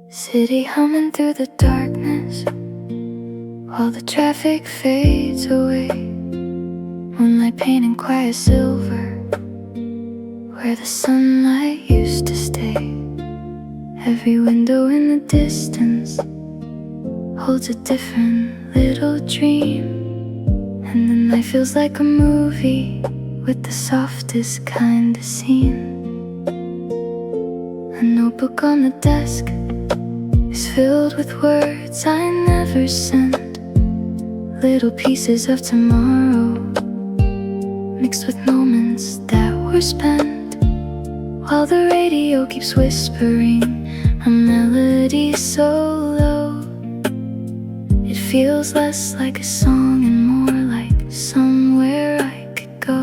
City humming through the darkness while the traffic fades away. Moonlight painting quiet silver where the sunlight used to stay. Every window in the distance holds a different little dream, and the night feels like a movie with the softest kind of scene. A notebook on the desk is filled with words I never sent, little pieces of tomorrow mixed with moments that were spent, while the radio keeps whispering a melody so low it feels less like a song and more like somewhere I could go.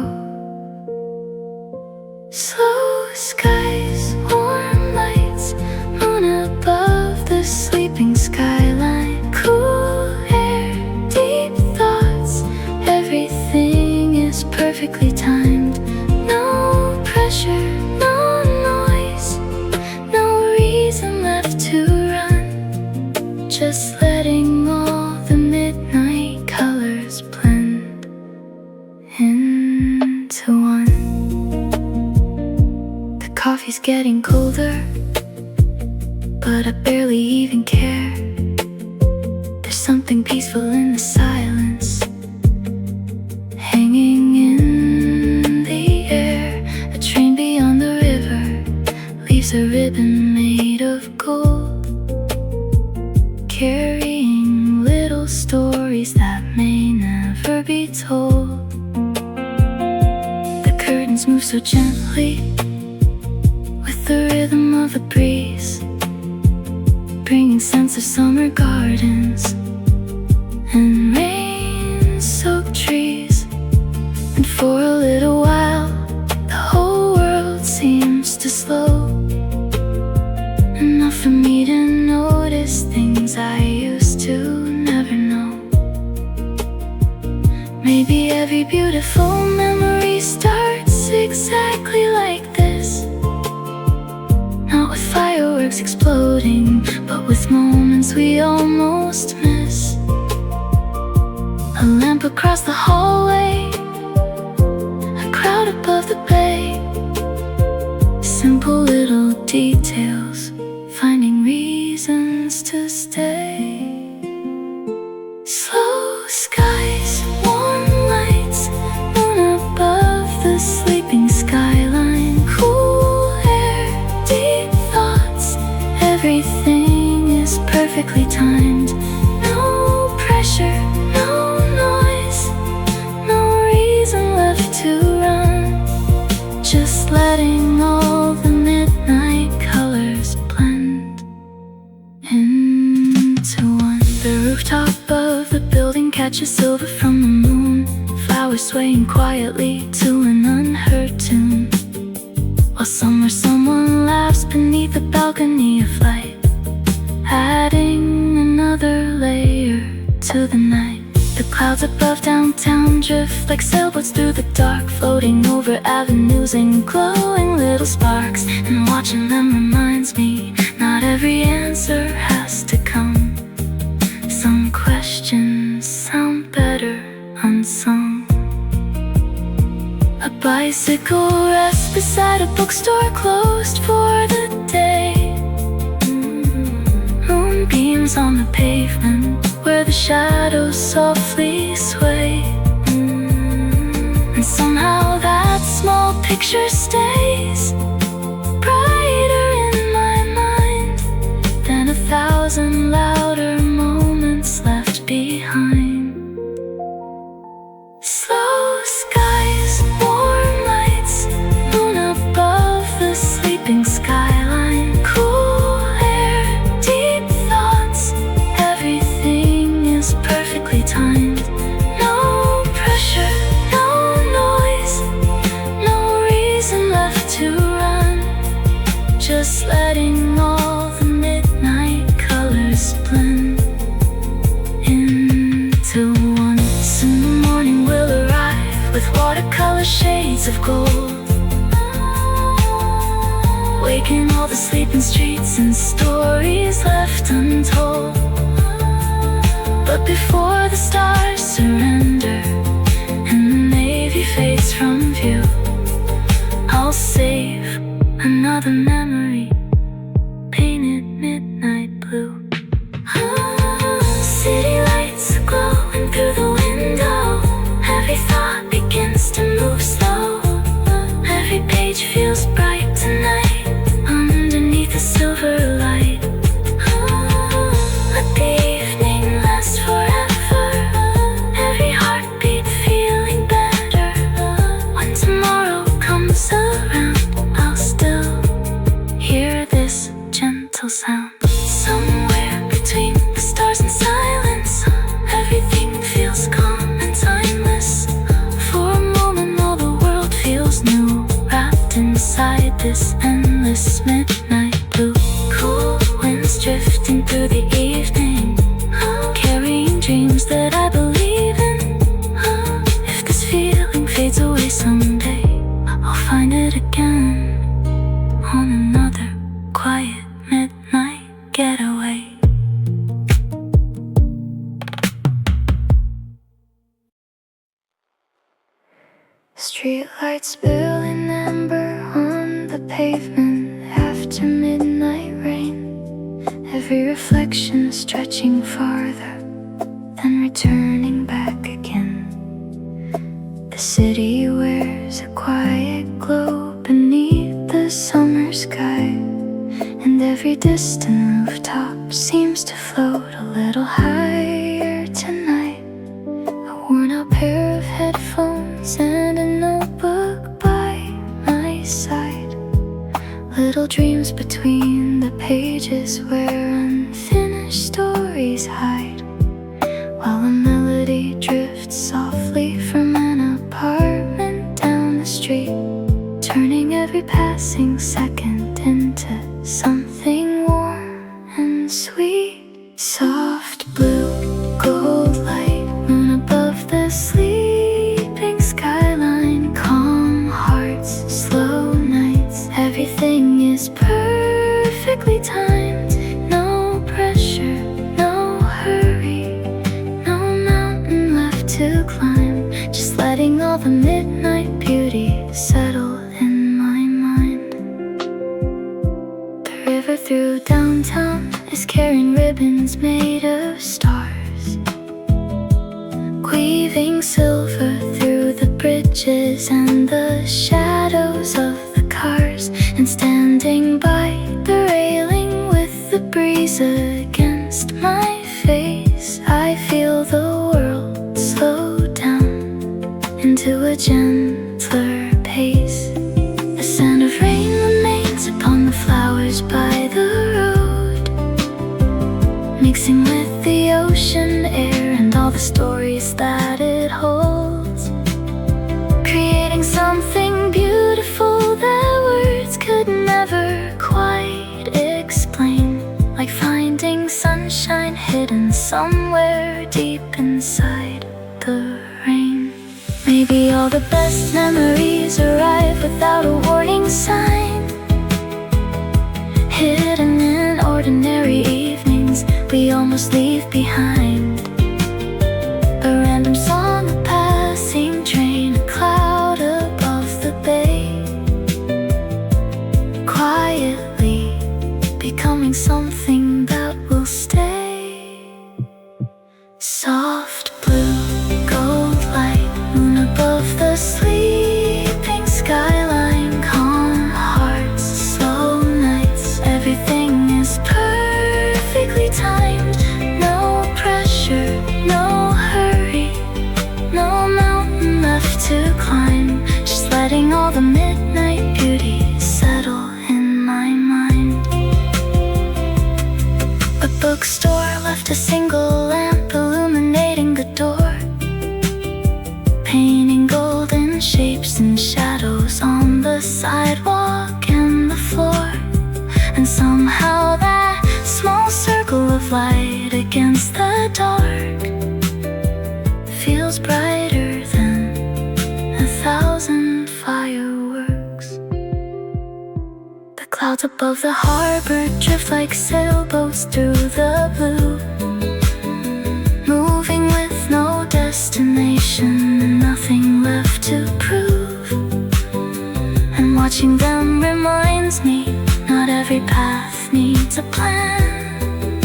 Slow skies, warm lights, moon above the sleeping skyline, cool air, deep thoughts, everything is perfectly timed. No pressure, no noise, no reason left to run, just letting all the midnight colors blend into one. The coffee's getting colder, but I barely even care. There's something peaceful in the silence hanging in the air. A train beyond the river leaves a ribbon made of gold, carrying little stories that may never be told. The curtains move so gently with the rhythm of a breeze, bringing scents of summer gardens and rain-soaked trees. And for a little while the whole world seems to slow, enough for me to notice things I used to never know. Maybe every beautiful memory starts exactly like this, not with fireworks exploding, but with moments we almost miss. A lamp across the hallway, a crowd above the bay, simple little details finding reasons to stay. Slow skies, warm lights, moon above the sleeping skyline, cool air, deep thoughts, everything is perfectly timed. No pressure, no noise, no reason left to run, just letting all the midnight colors blend into one. The rooftop of the building catches silver from the moon, flowers swaying quietly to an unheard tune, while somewhere someone laughs beneath the balcony of light, adding another layer to the night. The clouds above downtown drift like sailboats through the dark, floating over avenues in glowing little sparks, and watching them reminds me not every answer has to come. Some questions sound better unsung. A bicycle rests beside a bookstore closed for the day. Moonbeams on the pavement where the shadows softly sway. And somehow that small picture stays brighter in my mind than 1,000 louder moments left behind. Slow skies, warm lights, moon above the sleeping skyline, cool air, deep thoughts, everything is perfectly timed. No pressure, no noise, no reason left to run, just letting all the midnight colors blend into one. Soon the morning will arrive with watercolor shades of gold, waking all the sleeping streets and stories left painted midnight blue. City lights glowing through the window. Every thought begins to move slow. Every page feels bright tonight underneath the silver light. Let the evening last forever. Every heartbeat feeling better. When tomorrow comes around, I'll still hear this gentle sound. Somewhere between the stars and silence, everything feels calm and timeless. For a moment all the world feels new, wrapped inside this endless midnight blue. Cool winds drifting through the evening, carrying dreams that I believe in. If this feeling fades away someday, I'll find it again on another quiet midnight getaway. Streetlights spilling amber on the pavement after midnight rain. Every reflection stretching farther, then returning back again. The city wears a quiet glow beneath the summer sky, and every distant rooftop seems to float a little higher tonight. A worn-out pair of headphones and a notebook by my side. Little dreams between the pages where unfinished stories hide, while a melody drifts softly from an apartment down the street, turning every passing second into something warm and sweet. Soft blue, gold light, moon above the sleeping skyline. Calm hearts, slow nights, everything is perfectly timed. No pressure, no hurry, no mountain left to climb. Just letting all the midnight beauty settle in my mind. The river through downtown is carrying ribbons made of stars, weaving silver through the bridges and the shadows of the cars. And standing by the railing with the breeze against my face, I feel the world slow down into a gentler pace. The sound of rain remains upon the flowers by the road, mixing with the ocean air and all the stories that it holds, creating something beautiful that words could never quite explain. Like finding sunshine hidden somewhere deep inside the rain. Maybe all the best memories arrive without a warning sign, hidden in ordinary evenings we almost leave behind. A random song, a passing train, a cloud above the bay, quietly becoming something that will stay. Soft blue, gold light, moon above the sleeping skyline. Calm hearts, slow nights, everything is perfectly timed. No pressure, no hurry, no mountain left to climb. Just letting all the midnight beauty settle in my mind. A bookstore left a single lamp illuminating the door, painting golden shapes and shadows on the sidewalk and the floor. And somehow that small circle of light against the dark feels brighter than 1,000 fireworks. The clouds above the harbor drift like sailboats through the blue, moving with no destination and nothing left to prove. And watching them reminds me not every path needs a plan.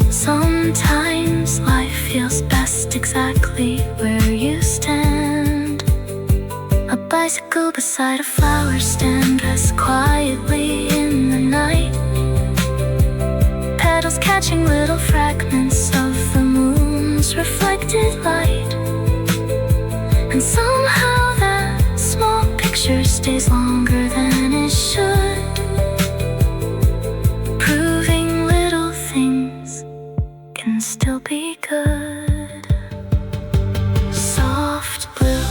Sometimes life feels best exactly where you stand. A bicycle beside a flower stand, rest quietly in the night. Petals catching little fragments of the moon's reflected light. And somehow that small picture stays longer than it should, proving little things can still be good. Soft blue,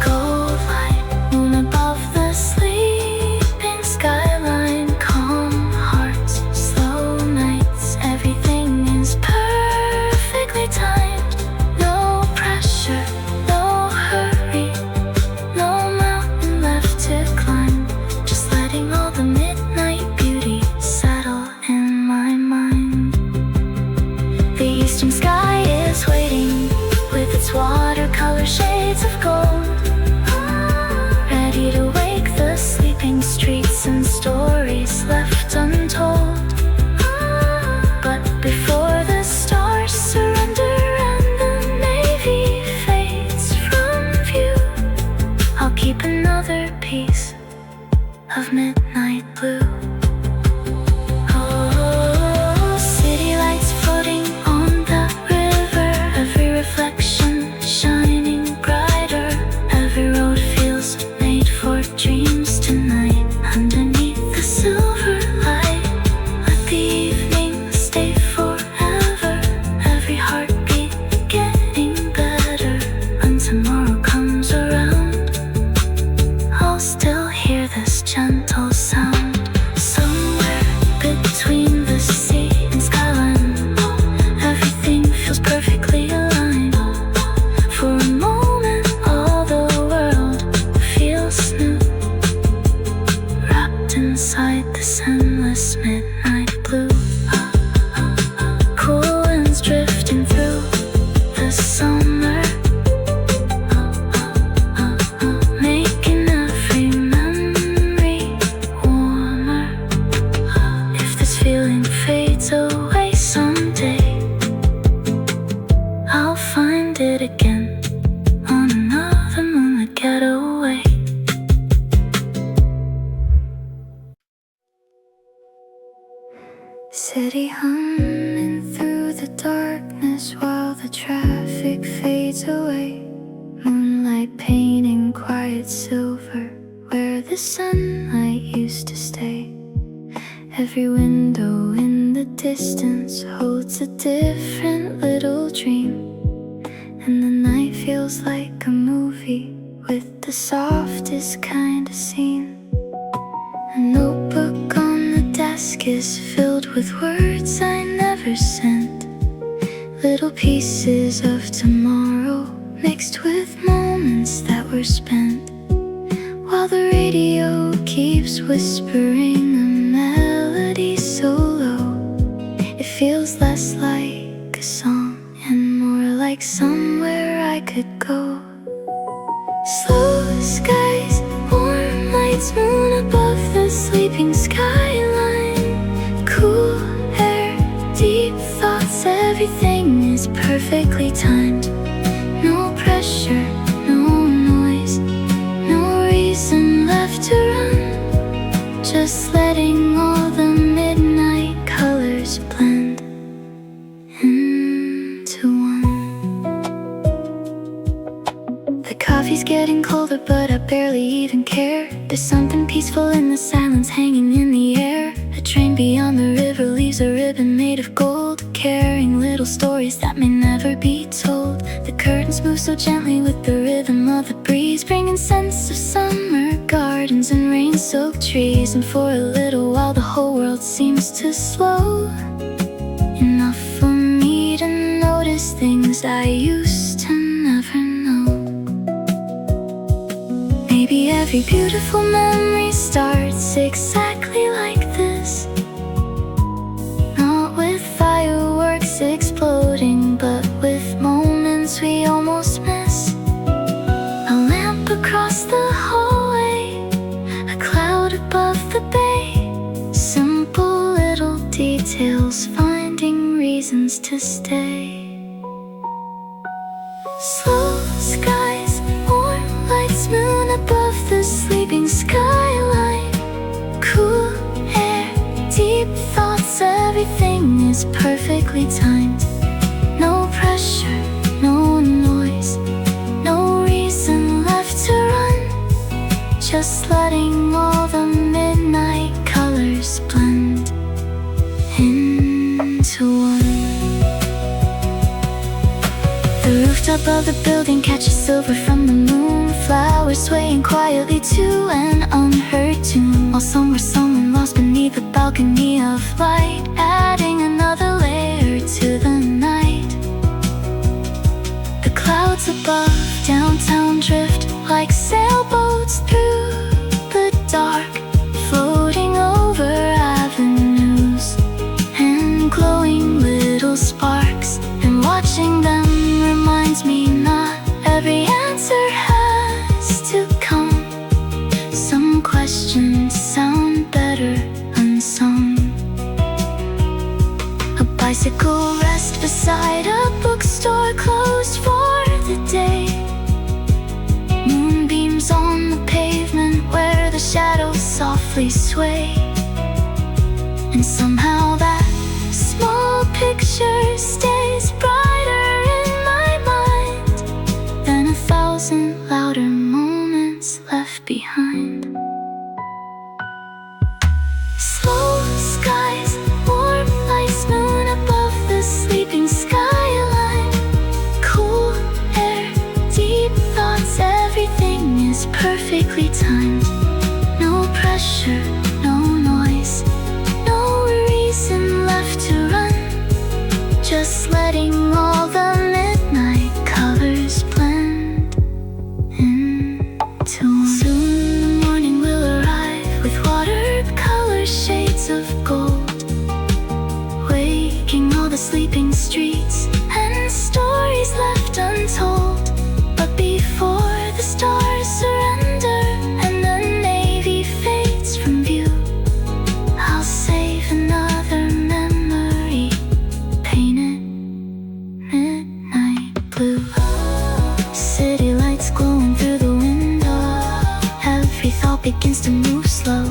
gold light, moon above the sleeping skyline. Calm hearts, slow nights, everything is perfectly timed. No pressure, no hurry, no mountain left to climb. Just letting all the midnight beauty settle in my mind. The eastern sky is waiting with its watercolor shades of gold, ready to wake the sleeping streets and stories left untold. But before the stars surrender and the navy fades from view, I'll keep another piece of midnight blue. Oh, city lights floating on the river, every reflection shining brighter. Every road feels made for dreams tonight. Underneath the silver light, let the evening stay forever. Every heartbeat getting better. When tomorrow comes around, I'll still hear this gentle sound. Somewhere between the sea and skyline, everything feels perfectly aligned. For a moment, all the world feels new, wrapped inside this endless midnight blue. Cool winds drifting through the summer, making every memory warmer. If this feeling fades away someday, I'll find it again on another moonlit getaway. City humming through the darkness while the traffic fades away. Moonlight painting quiet silver where the sunlight used to stay. Every window in the distance holds a different little dream, and the night feels like a movie with the softest kind of scene. A notebook on the desk is filled with words I never sent, little pieces of tomorrow mixed with moments that were spent. While the radio keeps whispering a melody so low, it feels less like a song and more like somewhere I could go. Slow skies, warm lights, moon above the sleeping skyline. Cool air, deep thoughts, everything is perfectly timed. No pressure, no noise, no reason left to run. Just letting all the midnight colors blend into one. The coffee's getting colder, but I barely even care. There's something peaceful in the silence hanging in the air. A train beyond the river leaves a ribbon made of gold, carrying little stories that may never be told. The curtains move so gently with the rhythm of the breeze, bringing scents of summer gardens and rain-soaked trees. And for a little while the whole world seems to slow, enough for me to notice things I used to never know. Maybe every beautiful memory starts exactly like this, not with fireworks exploding, but with moments we almost miss. A lamp across the hallway, a cloud above the bay, simple little details, finding reasons to stay. Slow skies, warm lights, moon above the sleeping skyline. Cool air, deep thoughts, everything is perfectly timed. No pressure, no noise, no reason left to run. Just letting all the midnight colors blend into one. The rooftop of the building catches silver from the moon. Flowers swaying quietly to an unheard tune, while somewhere someone lost beneath a balcony of light, adding another layer to the night. The clouds above downtown drift like sailboats through the dark, floating over avenues and glowing little sparks. And watching them reminds me not every answer has to come. Some questions sound better unsung. A bicycle rests beside a bookstore closed for the day. Moonbeams on the pavement where the shadows softly sway. And somehow that small picture stays brighter in my mind than 1,000 louder moments left behind. Slow skies, warm lights, moon above the sleeping skyline. Cool air, deep thoughts, everything is perfectly timed. No pressure, no noise, no reason left to run. Just letting all the midnight colors blend into one. Soon the morning will arrive with watercolor shades of gold, waking all the sleeping streets and stories left untold. But before the stars surrender and the navy fades from view, I'll save another memory, painted midnight blue. City lights glowing through the window, every thought begins to move slow.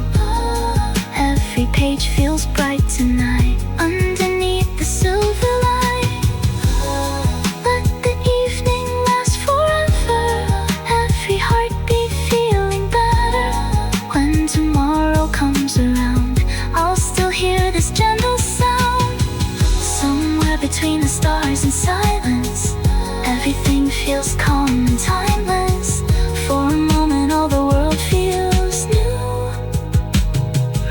Every page feels bright tonight underneath the silver light. Let the evening last forever, every heartbeat feeling better. When tomorrow comes around, I'll still hear this gentle sound. Somewhere between the stars and silence, everything feels calm and timeless. For a moment all the world feels new,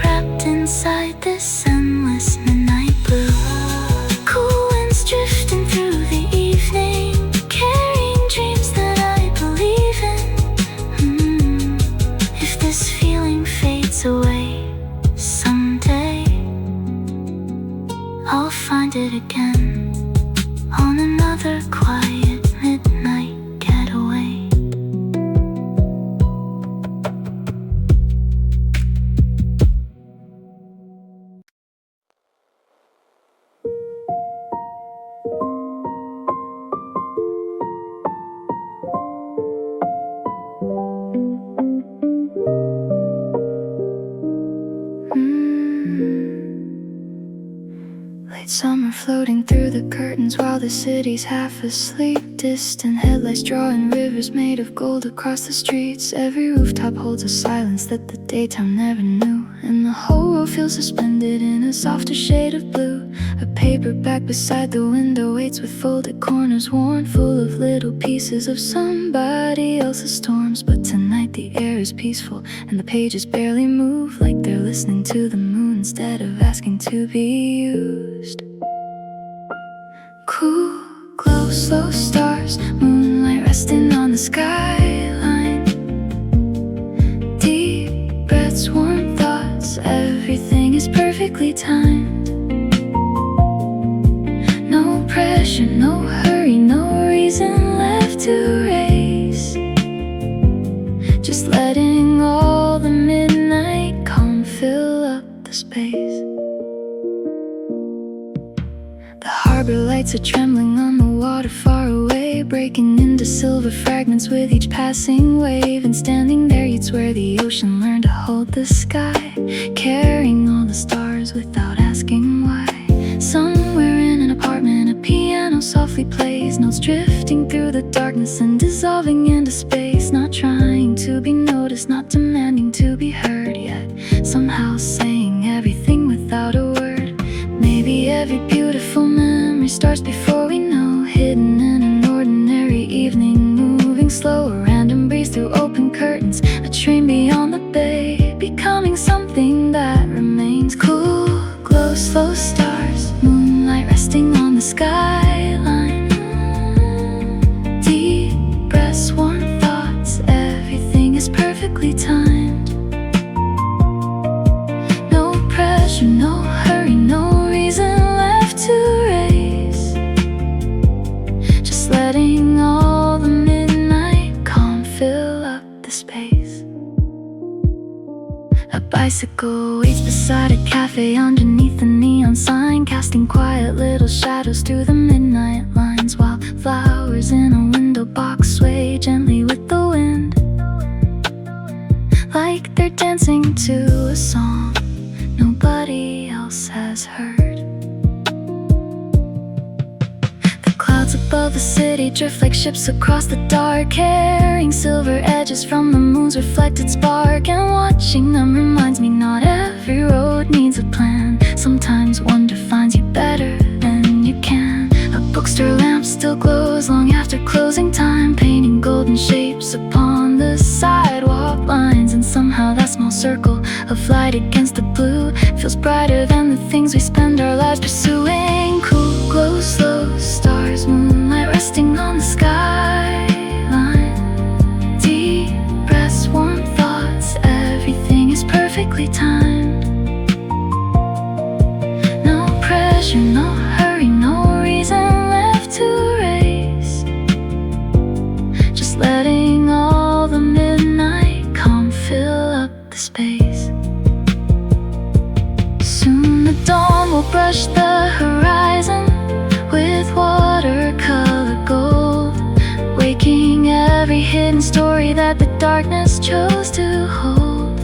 wrapped inside this endless midnight blue. Cool winds drifting through the evening, carrying dreams that I believe in. If this feeling fades away someday, I'll find it again on another quiet midnight getaway. Late summer floating through the curtains while the city's half asleep. Distant headlights drawing rivers made of gold across the streets. Every rooftop holds a silence that the daytime never knew, and the whole world feels suspended in a softer shade of blue. A paperback beside the window waits with folded corners worn, full of little pieces of somebody else's storms. But tonight the air is peaceful and the pages barely move, like they're listening to the moon instead of asking to be used. Cool glow, slow stars, moonlight resting on the skyline. Deep breaths, warm thoughts, everything is perfectly timed. No pressure, no hurry, no reason left to race. Just letting all the midnight calm fill up the space. The harbor lights are trembling on the water far away, breaking into silver fragments with each passing wave. And standing there you'd swear the ocean learned to hold the sky, carrying all the stars without asking why. Somewhere in an apartment a piano softly plays, notes drifting through the darkness and dissolving into space. Not trying to be noticed, not demanding to be heard, yet somehow saying everything without a word. Maybe every beautiful memory starts before we know, hidden in an ordinary evening, moving slow, a random breeze through open curtains, a train beyond the bay, becoming something that remains. Cool glow, slow stars, moonlight resting on the skyline, deep breaths, warm thoughts, everything is perfectly timed. No pressure, no hurry, no reason left to race, just letting all the midnight calm fill up the space. A bicycle waits beside a cafe underneath the neon sign, casting quiet little shadows through the midnight lines, while flowers in a window box sway gently with the wind, like they're dancing to a song nobody else has heard. The clouds above the city drift like ships across the dark, carrying silver edges from the moon's reflected spark. And watching them reminds me not every road needs a plan. Sometimes wonder finds you better than you can. A bookstore lamp still glows long after closing time, painting golden shapes upon the sidewalk lines. And somehow that small circle of light against the blue feels brighter than the things we spend our lives pursuing. Cool glow, slow stars, moonlight resting on the skyline, deep breaths, warm thoughts, everything is perfectly timed. No pressure, no hurry, no reason left to race, just letting all the midnight calm fill up the space. Soon the dawn will brush the horizon with watercolor gold, waking every hidden story that the darkness chose to hold.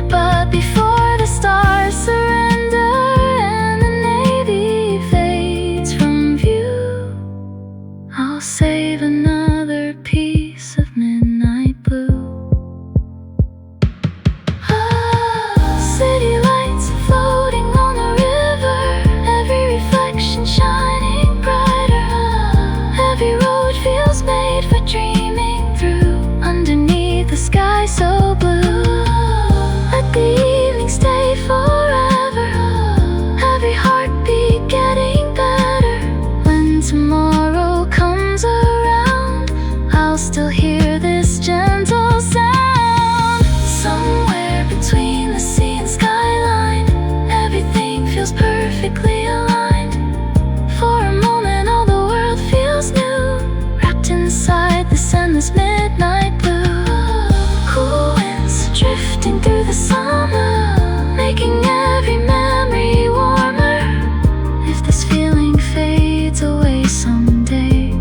But before the stars surrender and the navy fades from view, I'll save another piece of midnight blue. City lights floating on the river, every reflection shining brighter. Every road feels made for dreaming through, underneath the sky so blue. Let the evening stay forever, every heartbeat getting better. When tomorrow comes around, I'll still hear this gentle sound. Somewhere between the sea and skyline, everything feels perfectly aligned. For a moment all the world feels new, wrapped inside this endless midnight blue. Cool winds drifting through the summer, making every memory warmer. If this feeling fades away someday,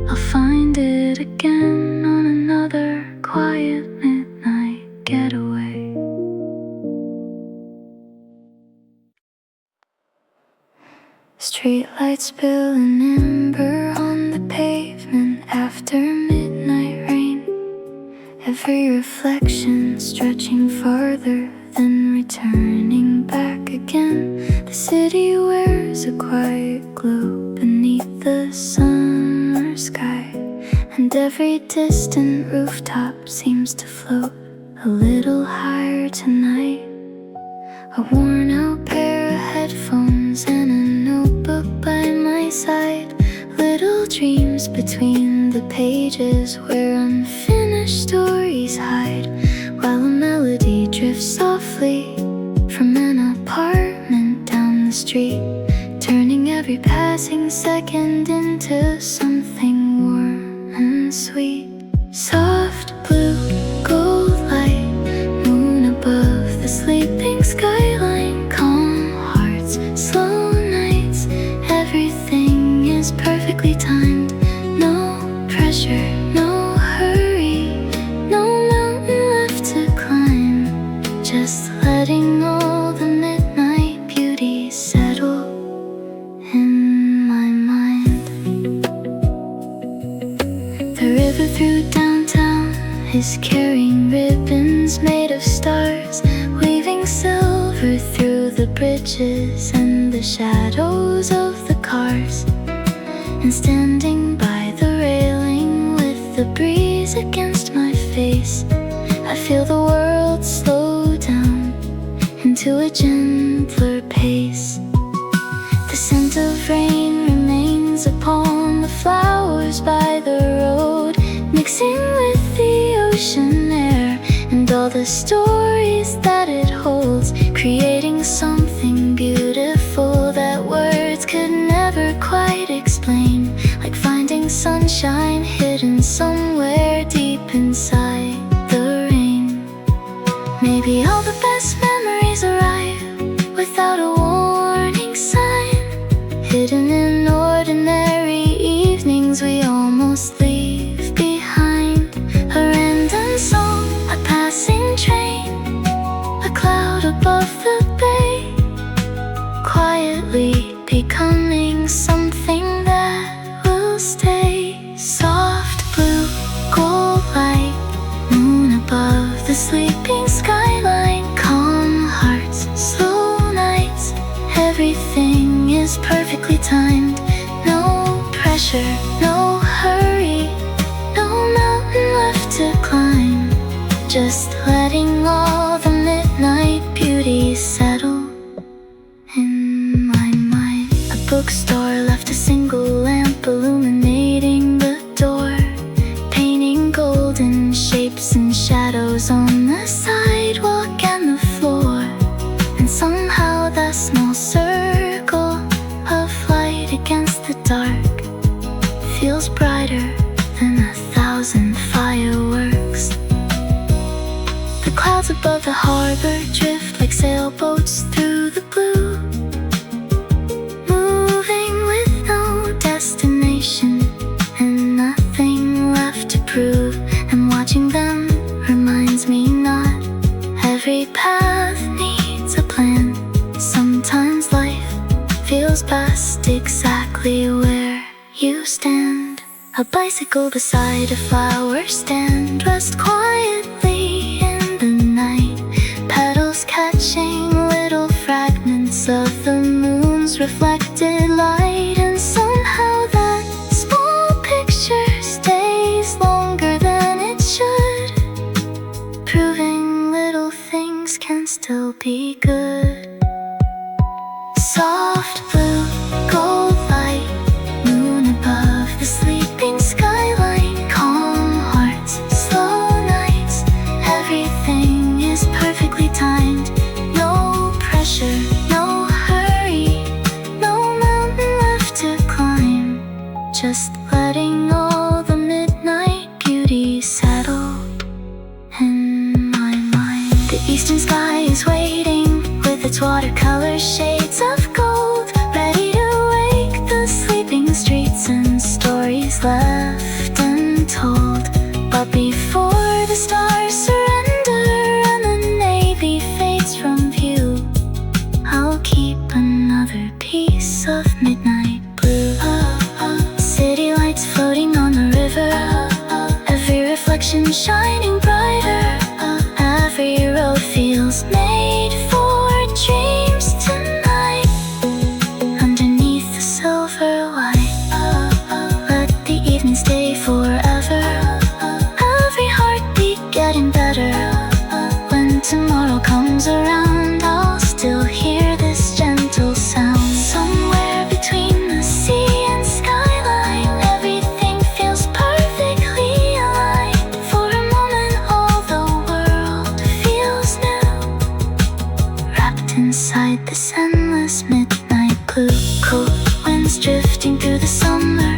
I'll find it again on another quiet midnight getaway. Streetlights spill an ember on the pavement after midnight rain, every reflection stretching farther then returning back again. The city wears a quiet glow beneath the summer sky, and every distant rooftop seems to float a little higher tonight. A worn out pair of headphones and a notebook by my side, little dreams between the pages where unfinished stories hide, while a melody drifts softly from an apartment down the street, turning every passing second into something warm and sweet. Soft blue, gold light, moon above the sleeping skyline, calm hearts slow porches and the shadows of the cars, and standing by the railing with the breeze against my face, I feel the world slow down into a gentler pace. The scent of rain remains upon the flowers by the road, mixing with the ocean air and all the stories that it holds, creating something beautiful that words could never quite explain, like finding sunshine hidden somewhere deep inside the rain. Maybe all the best memories arrive without a warning sign, hidden in ordinary evenings we almost leave behind. A random song, a passing train, a cloud above the bay, quietly becoming something that will stay. Soft blue, gold light, moon above the sleeping skyline, calm hearts, slow nights, everything is perfectly timed. No pressure, no hurry, no mountain left to climb, just letting all the midnight beauty settle in my mind. A bookstore left a single lamp illuminating the door, painting golden shapes and shadows on the sidewalk and the floor, and somehow that small circle of light against the dark feels brighter than 1,000 fireworks. The clouds above the harbor drift like sailboats through the blue, moving with no destination and nothing left to prove. And watching them reminds me not every path needs a plan. Sometimes life feels best exactly where you stand. A bicycle beside a flower stand, rest quietly in the night, petals catching little fragments of the moon's reflected light, and somehow that small picture stays longer than it should, proving little things can still be good. Soft blue, gold light, moon above the sleeping skyline, calm hearts, slow nights, everything is perfectly timed. No pressure, no hurry, no mountain left to climb, just letting all the midnight beauty settle in my mind. The eastern sky is waiting with its watercolor shades of gold, ready to wake the sleeping streets and stories left untold. But before the stars surrender and the navy fades from view, I'll keep another piece of midnight blue. City lights floating on the river, every reflection shining brighter, every road feels made for dreams tonight. Underneath the silver light, let the evening stay forever, every heartbeat getting better. When tomorrow comes around, I'll still hear this gentle sound. Somewhere between the sea and skyline, everything feels perfectly aligned. For a moment all the world feels new, wrapped inside this endless midnight blue. Cold winds drifting through the summer,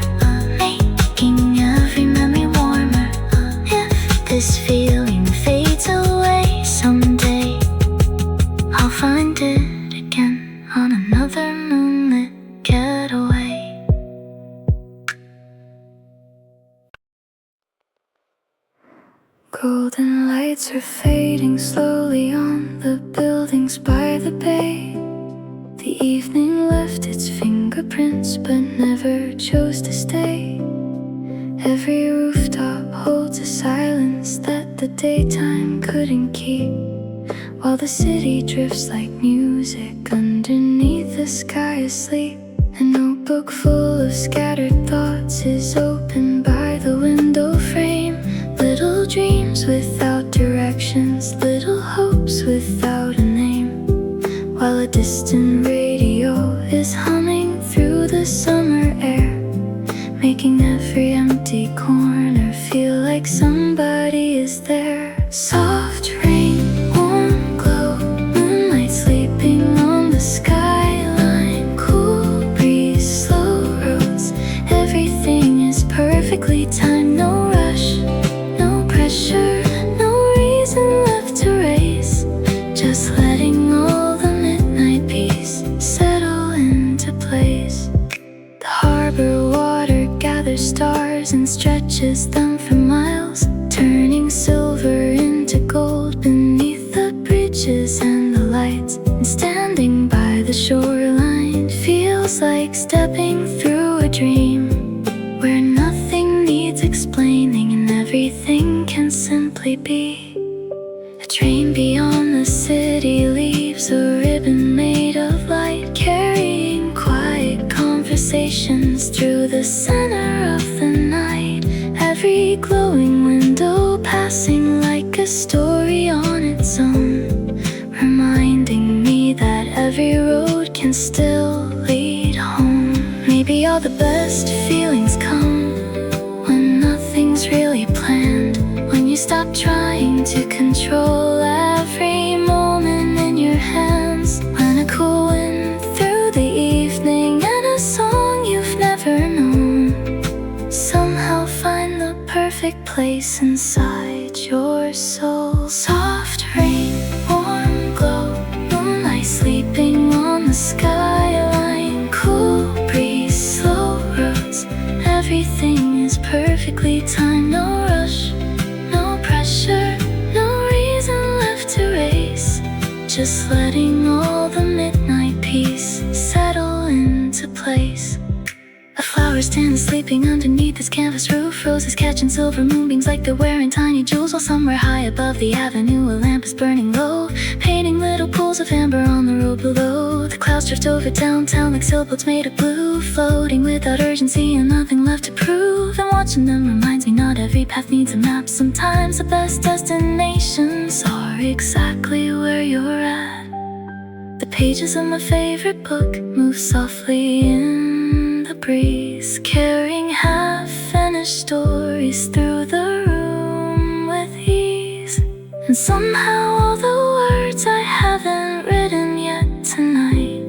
making every memory warmer. If this feeling fades away someday, I'll find it again on another moonlit getaway. Golden lights are fading slowly on the buildings by the bay. The evening left its fingerprints but never chose to stay. Every rooftop holds a silence that the daytime couldn't keep. while the city drifts like music underneath the sky asleep. A notebook full of scattered thoughts is open by the window frame. Little dreams without directions, little hopes without a name, while a distant radio is humming through the summer air, making every empty corner feel like somebody is there. Soft rain, warm glow, moonlight sleeping on the skyline, cool breeze, slow roads, everything is perfectly timed. No rush, no pressure, no reason left to race, just letting all the midnight peace settle into place. The harbor water gathers stars and stretches them for miles, turning silver into gold beneath the bridges and the lights. And standing by the shoreline feels like stepping through a dream, where nothing needs explaining and everything can simply be. A train beyond the city leaves a ribbon made of light, carrying quiet conversations through the center of the night. Every glowing window passing like a story on its own, reminding me that every road can still lead home. Maybe all the best feelings come when nothing's really planned, when you stop trying to control every moment in your hands, when a cool wind through the evening and a song you've never known somehow find the perfect place inside your soul. Soft rain, warm glow, moonlight sleeping on the skyline, cool breeze, slow roads, everything is perfectly timed. No rush, no pressure, no reason left to race, just letting all the midnight peace settle into place. A flower stands sleeping underneath this canvas roof, roses catching silver moonbeams like they're wearing tiny jewels, while somewhere high above the avenue a lamp is burning low, painting little pools of amber on the road below. The clouds drift over downtown like sailboats made of blue, floating without urgency and nothing left to prove. And watching them reminds me not every path needs a map. Sometimes the best destinations are exactly where you're at. The pages of my favorite book move softly in the breeze, carrying half-finished stories through the room with ease. And somehow all the words I haven't written yet tonight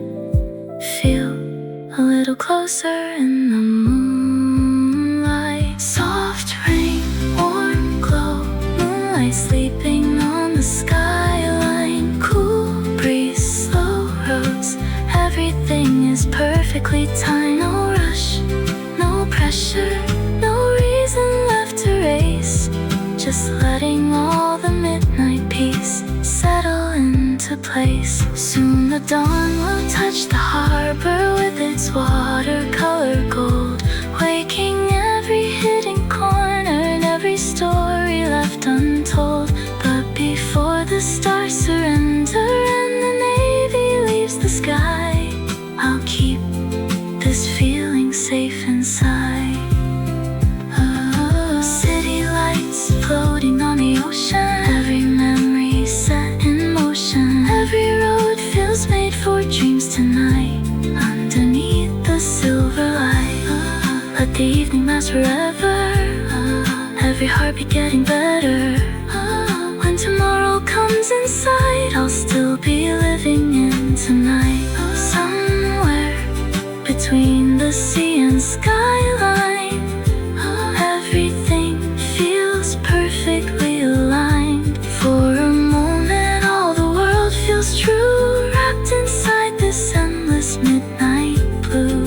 feel a little closer in the moonlight. Soft rain, warm glow, moonlight sleeping on the skyline, cool breeze, slow roads, everything is perfectly timed. No rush, no pressure, no reason left to race, just letting all the midnight peace settle into place. Soon the dawn will touch the harbor with its watercolor gold, waking every hidden corner and every story left untold. But before the stars surrender and the navy leaves the sky, I'll keep this feeling safe inside. Oh, city lights floating on the ocean, every memory set in motion, every road feels made for dreams tonight underneath the silver light. Let the evening last forever, every heartbeat getting better. When tomorrow comes in sight, I'll still be living in tonight. Somewhere between the sea and skyline, everything feels perfectly aligned. For a moment all the world feels true, wrapped inside this endless midnight blue.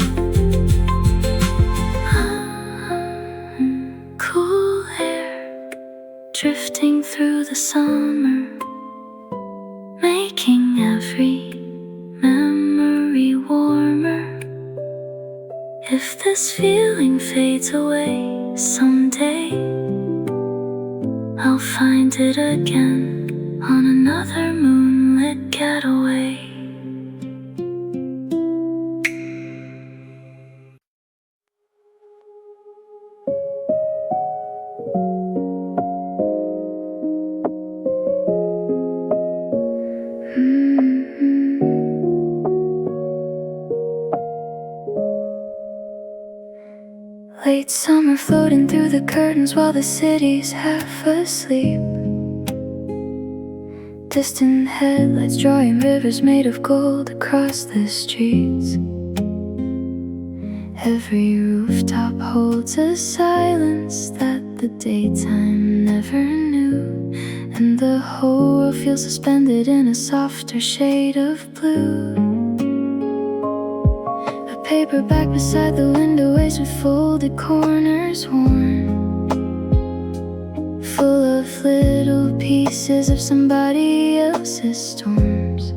Cool air drifting through the summer, making every memory warmer. If this feeling fades away someday, I'll find it again on another moon. get away. Late summer floating through the curtains while the city's half asleep. Distant headlights drawing rivers made of gold across the streets. Every rooftop holds a silence that the daytime never knew, and the whole world feels suspended in a softer shade of blue. Paperback beside the window waves with folded corners worn, full of little pieces of somebody else's storms.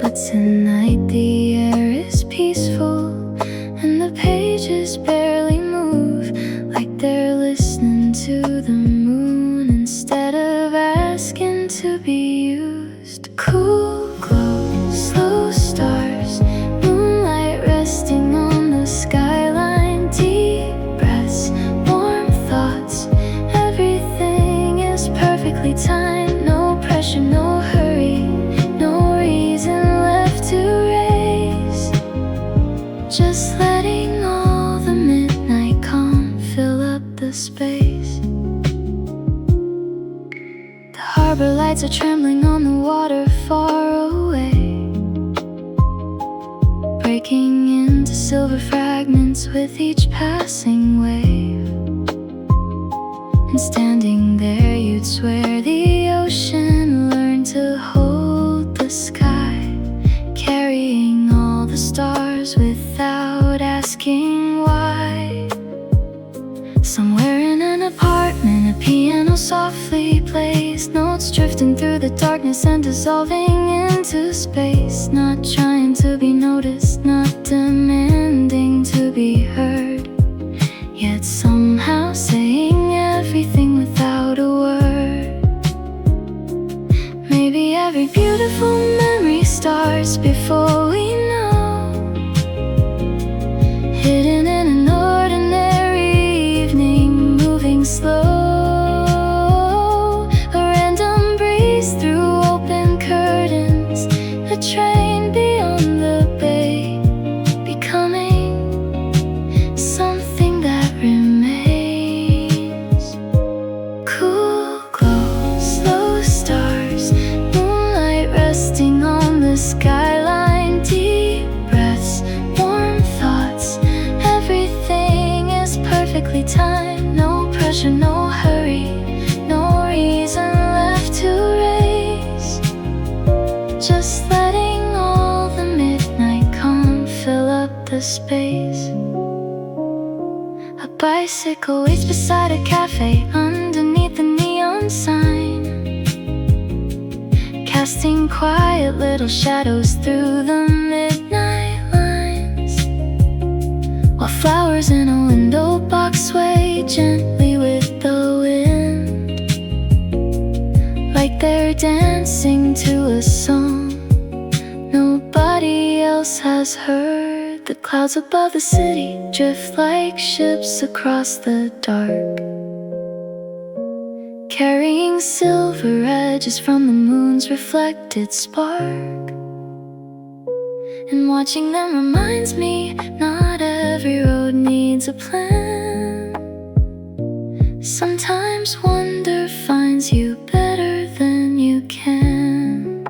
But tonight the air is peaceful and the pages barely move, like they're listening to the moon instead of asking to be used. Cool glow, slow stars, resting on the skyline, deep breaths, warm thoughts. Everything is perfectly timed, no pressure, no hurry, no reason left to race. Just letting all the midnight calm fill up the space. The harbor lights are trembling on the water far away, breaking into silver fragments with each passing wave. And standing there you'd swear the ocean learned to hold the sky, carrying all the stars without asking why. Somewhere in an apartment a piano softly plays, notes drifting through the darkness and dissolving into space. Not trying to be noticed, not demanding to be heard, yet somehow saying everything without a word. Maybe every beautiful memory starts before we know, hidden in an ordinary evening, moving slow. A random breeze through open curtains, a train beyond the bay, becoming something that remains. Cool glow, slow stars, moonlight resting on the skyline, deep breaths, warm thoughts. Everything is perfectly timed, no pressure, no hurry, no reason left to race. Just letting all the midnight calm fill up the space. A bicycle waits beside a cafe underneath the neon sign, casting quiet little shadows through the midnight lines, while flowers in a window box sway gently with the wind, like they're dancing to a song nobody else has heard. The clouds above the city drift like ships across the dark, carrying silver edges from the moon's reflected spark. And watching them reminds me, not every road needs a plan. Sometimes wonder finds you better than you can.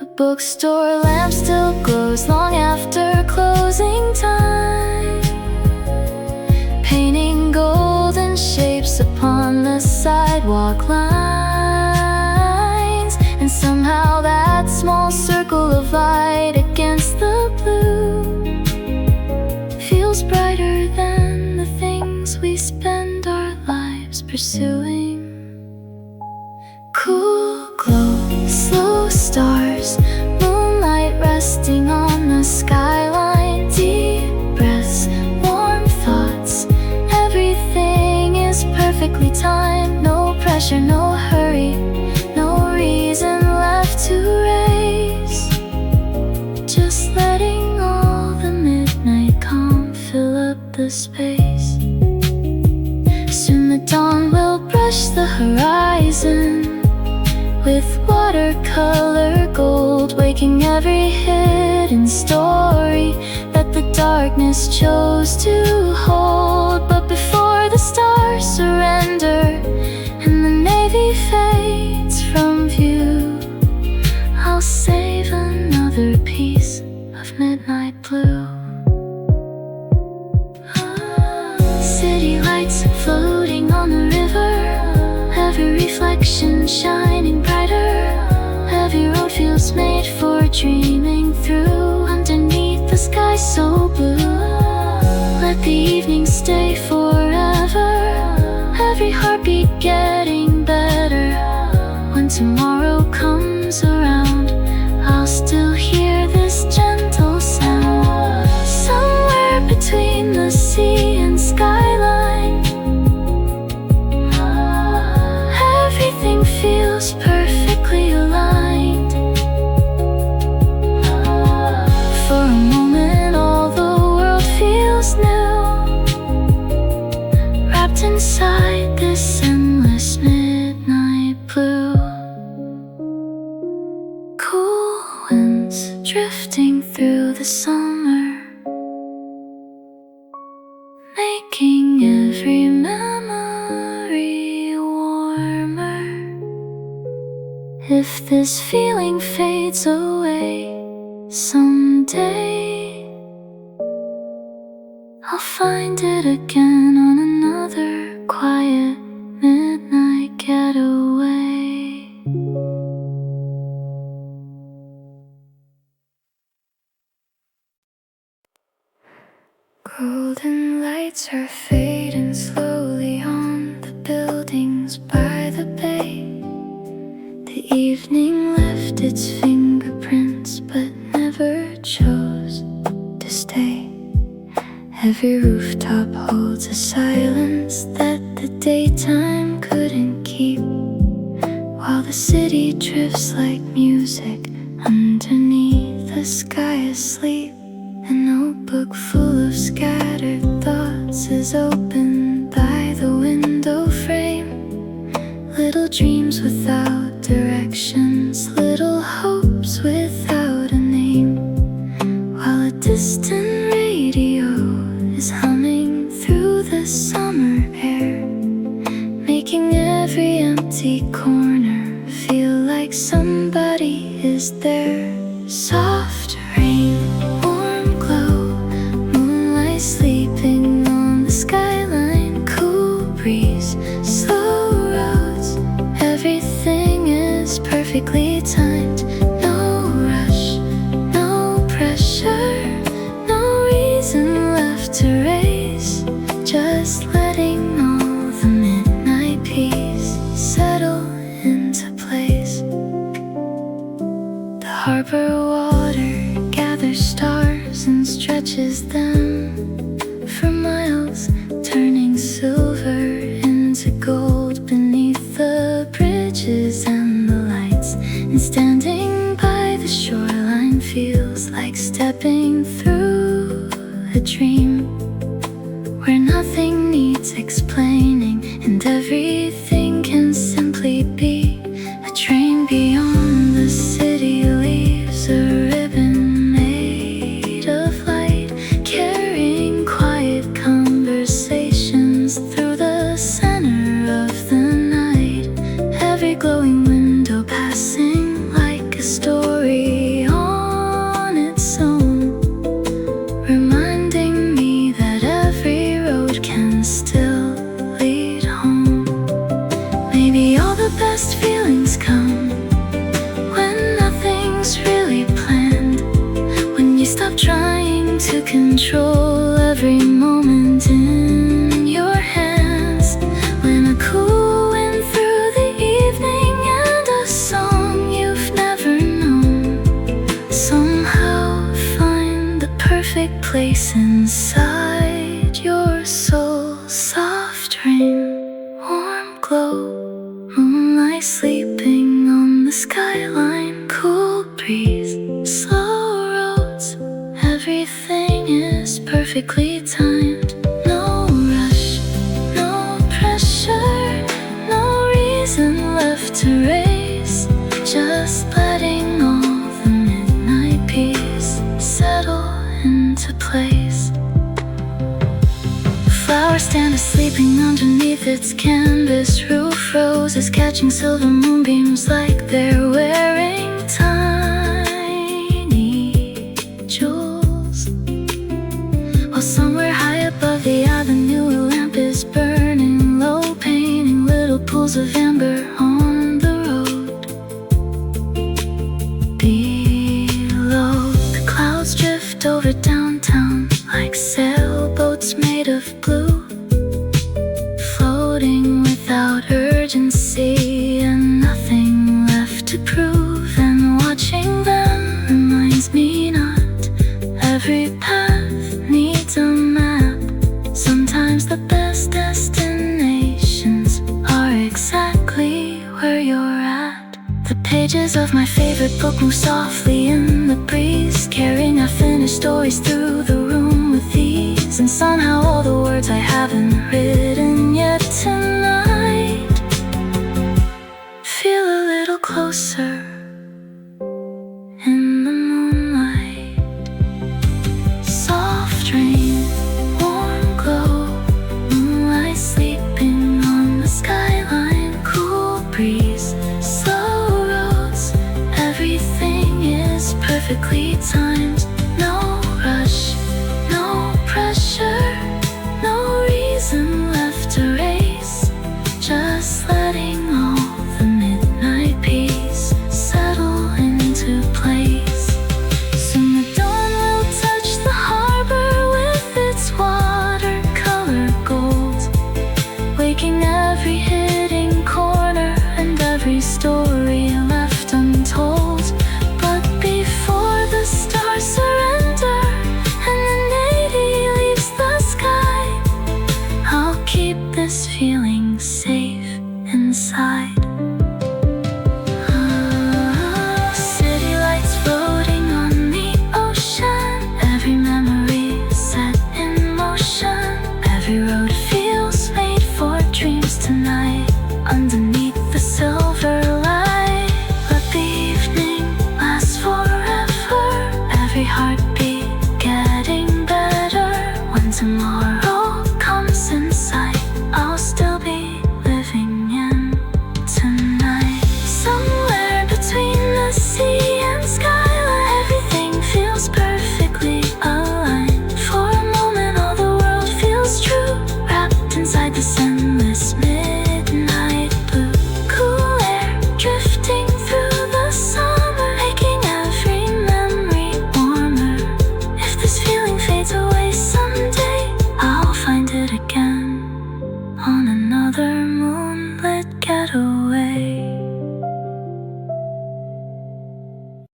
A bookstore lamp still glows long after closing time, painting golden shapes upon the sidewalk lines. And somehow that small circle of light against the blue feels brighter than the things we spend our lives pursuing. Cool glow, slow stars, moonlight resting on the skyline, deep breaths, warm thoughts. Everything is perfectly timed, no pressure, no hurry, no reason the space. Soon the dawn will brush the horizon with watercolor gold, waking every hidden story that the darkness chose to hold. But before the stars surrender and the navy fades from view, I'll save another piece of midnight blue. City lights floating on the river, every reflection shining brighter. Every road feels made for dreaming through, underneath the sky so blue. Let the evening stay forever, every heartbeat getting better. When tomorrow comes around, I'll still hear this gentle sound. Somewhere between the sea and skyline, everything feels perfectly aligned. For a moment all the world feels new, wrapped inside this endless midnight blue. Cool winds drifting through the summer, making every memory warmer. If this feeling fades away someday, I'll find it again on another quiet midnight getaway. Golden lights are fading slowly on the buildings by the bay. The evening left its fingerprints but never chose to stay. Every rooftop holds a silence that the daytime couldn't keep, while the city drifts like music underneath a sky asleep. A notebook full of scattered thoughts is open by the window frame. Little dreams without directions, little hopes without a name, while a distant radio is humming through the summer air, making every empty corner feel like somebody is there. Soft rain, warm glow, moonlight sleeping on the skyline, cool breeze, slow roads, everything is perfectly timed. No rush, no pressure, no reason left to race, just letting all the midnight peace settle into place. The harbor water gathers stars and stretches them for miles, turning silver into gold beneath the bridges and the lights. And standing by the shoreline feels like stepping through a dream, where nothing needs explaining and everything can simply be. A train beyond the city leaves a ribbon made of light, carrying quiet conversations through the center of the night. Every glowing window passing like a story on its own, reminding me that every road can still lead home. Maybe all the best feelings come when nothing's really planned, when you stop trying to control every moment in your hands. When a cool wind through the evening and a song you've never known somehow find the perfect place inside your soul. Soft rain, warm glow, moonlight sleeping on the skyline, cool breeze, slow roads, everything is perfectly timed. with its canvas roof, roses catching silver moonbeams like they're wearing tiny jewels. While somewhere high above the avenue, a lamp is burning low, painting little pools of amber on the road. Below, the clouds drift over downtown like sailboats made of blue, floating without urgency and nothing left to prove. And watching them reminds me not every path needs a map. Sometimes the best destinations are exactly where you're at. The pages of my favorite book move softly in the breeze, carrying unfinished stories through the room with ease. And somehow all the words I haven't written yet tonight feel a little closer in the moonlight. Soft rain, warm glow, moonlight sleeping on the skyline, cool breeze, slow roads, everything is perfectly timed. No rush, no pressure, no reason left to race, just letting all the midnight peace settle into place. Soon the dawn will touch the harbor with its watercolor gold, waking every hidden corner and every story left untold. But before the stars surrender and the navy leaves the sky, I'll keep this feeling safe inside. City lights floating on the ocean, every memory set in motion. Every road feels made for dreams tonight, underneath the silver light. Let the evening last forever, every heart